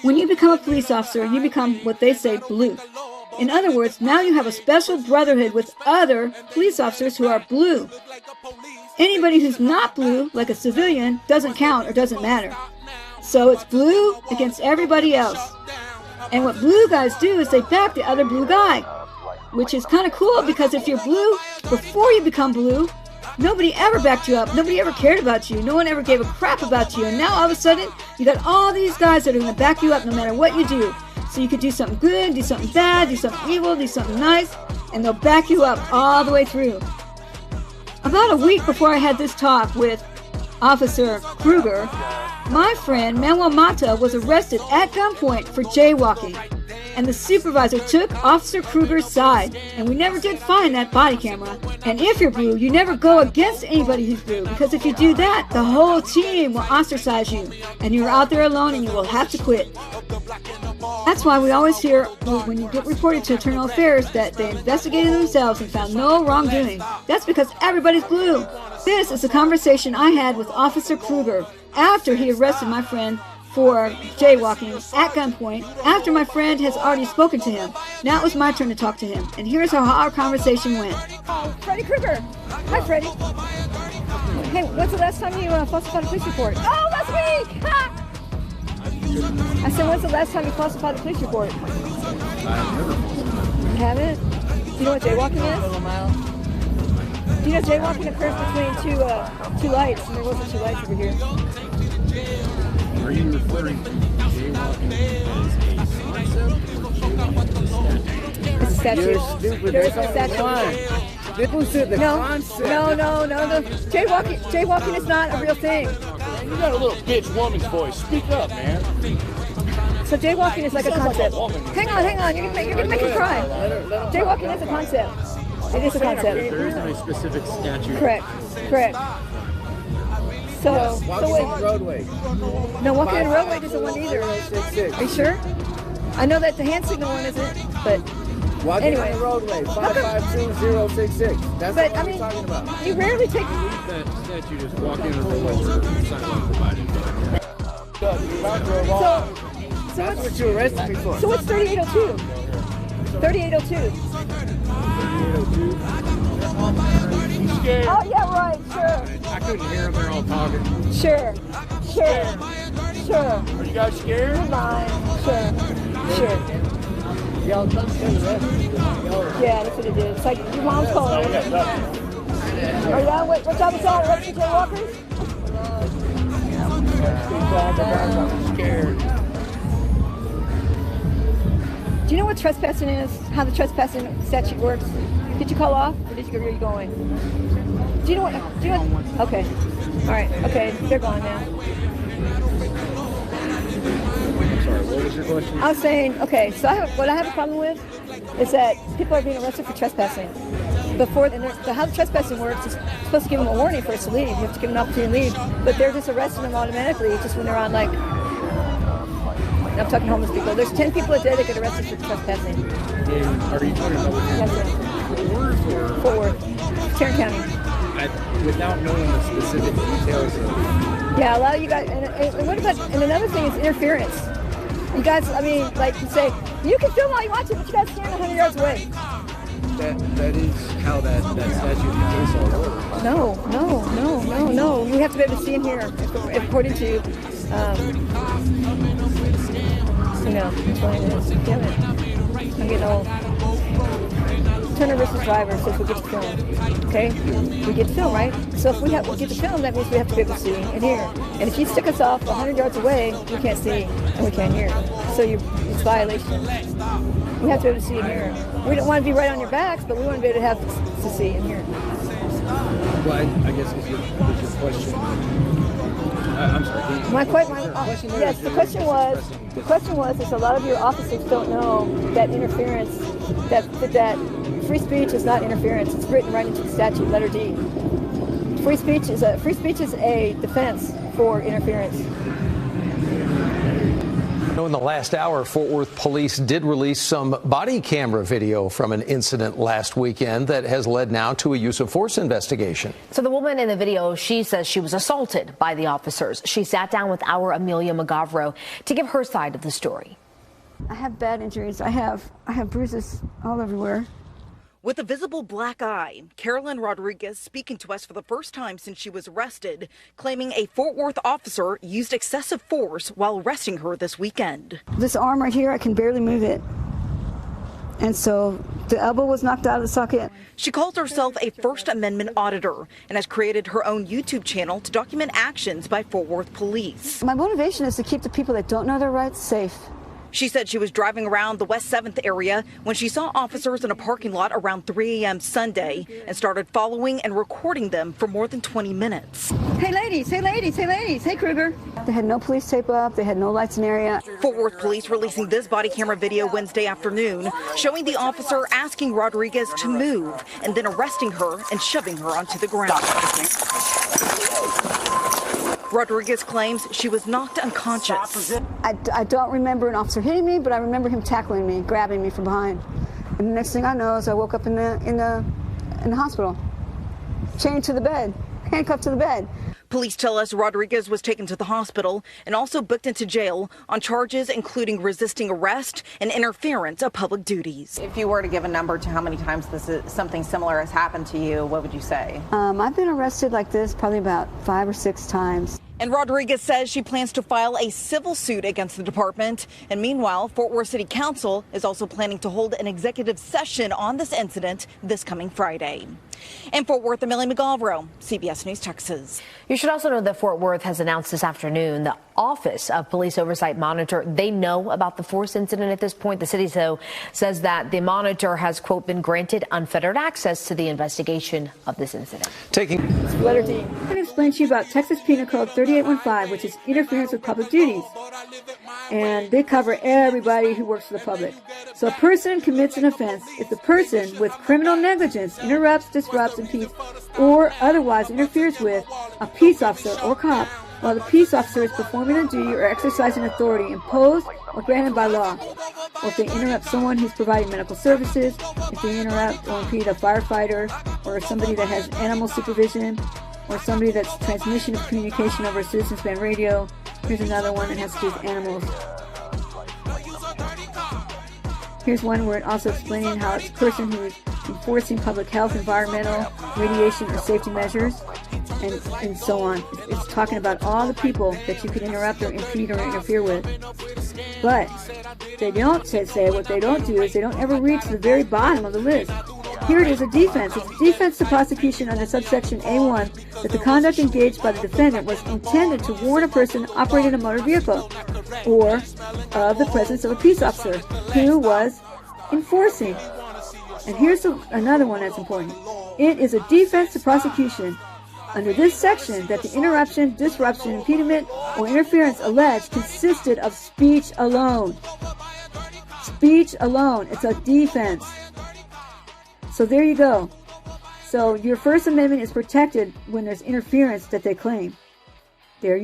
When you become a police officer, you become what they say blue. In other words, now you have a special brotherhood with other police officers who are blue. Anybody who's not blue, like a civilian, doesn't count or doesn't matter. So it's blue against everybody else. And what blue guys do is they back the other blue guy, which is kind of cool because if you're blue before you become blue, nobody ever backed you up. Nobody ever cared about you. No one ever gave a crap about you. And now all of a sudden, you got all these guys that are going to back you up no matter what you do. So you could do something good, do something bad, do something evil, do something nice, and they'll back you up all the way through. About a week before I had this talk with Officer Krugar, my friend Manuel Mata was arrested at gunpoint for jaywalking. And the supervisor took Officer Krugar's side, and we never did find that body camera. And if you're blue, you never go against anybody who's blue, because if you do that, the whole team will ostracize you, and you're out there alone and you will have to quit. That's why we always hear when you get reported to Internal Affairs that they investigated themselves and found no wrongdoing. That's because everybody's blue. This is a conversation I had with Officer Krugar after he arrested my friend for jaywalking at gunpoint, after my friend has already spoken to him. Now it was my turn to talk to him, and here's how our conversation went. Oh, Freddie Krugar. Hi, Freddie. Hey, when's the last time you falsified a police report? Oh, last week! Ha! I said, when's the last time you falsified a police report? I've never. You haven't? Do you know what jaywalking is? Do you know jaywalking occurs between two lights, and there wasn't two lights over here. Are you referring to jaywalking as a statute? It's a statute. You're stupid. There's a statute. People said the concept. No. Jaywalking is not a real thing. You got a little bitch woman's voice. Speak up, man. So jaywalking is like a concept. Hang on. You're gonna make me cry. Jaywalking is a concept. It is a concept. There isn't a specific statute. Correct. So Walking on the roadway. No, walking on the roadway isn't one either. Are you sure? I know that the hand signal one isn't, but Walking anyway. on the roadway, 552-066. That's what I'm talking about. You rarely take. That statute is walking on the roadway for sidewalk provided. So That's what you arrested me for. So what's 3802? 3802. Scared? Oh yeah, right. Sure. I couldn't hear them. They're all talking. Sure. Are you guys scared? You're lying. Sure. Y'all done Yeah, that's what it is. It's like your mom's calling. Are you on? What job is that? Arresting jaywalkers? I'm scared. Do you know what trespassing is? How the trespassing statute works? Did you call off, or where are you going? Do you know what? Okay. All right. Okay. They're gone now. Sorry, what was your question? I was saying, okay, so what I have a problem with is that people are being arrested for trespassing. How the trespassing works is supposed to give them a warning for us to leave. You have to give them an opportunity to leave, but they're just arresting them automatically just when they're on, like, I'm talking homeless people. There's 10 people a day that get arrested for trespassing. Are you talking about Fort Worth, Tarrant County. Without knowing the specific details of... Yeah, a lot of you guys, and another thing is interference. You guys, I mean, like you say, you can film all you want to, but you guys stand 100 yards away. That is how that statute in the case all works. No. You have to be able to see in here, according to, explain this. Damn it. I'm getting old. Turner versus Driver says we get to film. Okay? We get to film, right? So if we get to film, that means we have to be able to see and hear. And if you stick us off 100 yards away, we can't see and we can't hear. So it's violation. We have to be able to see and hear. We don't want to be right on your backs, but we want to be able to have to see and hear. Well, I guess was your question. I'm sorry. Yes, the question was is a lot of your officers don't know that interference, that free speech is not interference. It's written right into the statute, letter D. Free speech is a defense for interference. In the last hour, Fort Worth police did release some body camera video from an incident last weekend that has led now to a use of force investigation. So the woman in the video, she says she was assaulted by the officers. She sat down with our Amelia Magavro to give her side of the story. I have bad injuries. I have bruises all everywhere. With a visible black eye, Carolyn Rodriguez speaking to us for the first time since she was arrested, claiming a Fort Worth officer used excessive force while arresting her this weekend. This arm right here, I can barely move it. And so the elbow was knocked out of the socket. She calls herself a First Amendment Auditor and has created her own YouTube channel to document actions by Fort Worth police. My motivation is to keep the people that don't know their rights safe. She said she was driving around the West 7th area when she saw officers in a parking lot around 3 a.m. Sunday and started following and recording them for more than 20 minutes. Hey ladies, hey ladies, hey ladies, hey Krugar. They had no police tape up, they had no lights in the area. Fort Worth police releasing this body camera video Wednesday afternoon, showing the officer asking Rodriguez to move and then arresting her and shoving her onto the ground. Rodriguez claims she was knocked unconscious. I don't remember an officer hitting me, but I remember him tackling me, grabbing me from behind. And the next thing I know is I woke up in the hospital, chained to the bed, handcuffed to the bed. Police tell us Rodriguez was taken to the hospital and also booked into jail on charges including resisting arrest and interference of public duties. If you were to give a number to how many times something similar has happened to you, what would you say? I've been arrested like this probably about 5 or 6 times. And Rodriguez says she plans to file a civil suit against the department. And meanwhile, Fort Worth City Council is also planning to hold an executive session on this incident this coming Friday. In Fort Worth, Amelia Magavro, CBS News, Texas. You should also know that Fort Worth has announced this afternoon the Office of Police Oversight Monitor. They know about the force incident at this point. The city, though, says that the monitor has, quote, been granted unfettered access to the investigation of this incident. Letter D. I'm going to explain to you about Texas Penal Code 3815, which is interference with public duties. And they cover everybody who works for the public. So a person commits an offense if the person with criminal negligence interrupts, disrupts, impedes, or otherwise interferes with a peace officer or cop while the peace officer is performing a duty or exercising authority imposed or granted by law, or if they interrupt someone who's providing medical services, if they interrupt or impede a firefighter, or somebody that has animal supervision, or somebody that's transmission of communication over a citizens band radio. Here's another one that has to do with animals. Here's one where it also explaining how it's a person who is enforcing public health, environmental, radiation, or safety measures, and so on. It's talking about all the people that you can interrupt or impede or interfere with. But they don't say what they don't do is they don't ever reach the very bottom of the list. Here it is, a defense. It's a defense to prosecution under subsection A1 that the conduct engaged by the defendant was intended to warn a person operating a motor vehicle or of the presence of a peace officer who was enforcing. And here's another one that's important. It is a defense to prosecution under this section that the interruption, disruption, impediment, or interference alleged consisted of speech alone. Speech alone. It's a defense. So there you go. So your First Amendment is protected when there's interference that they claim. There you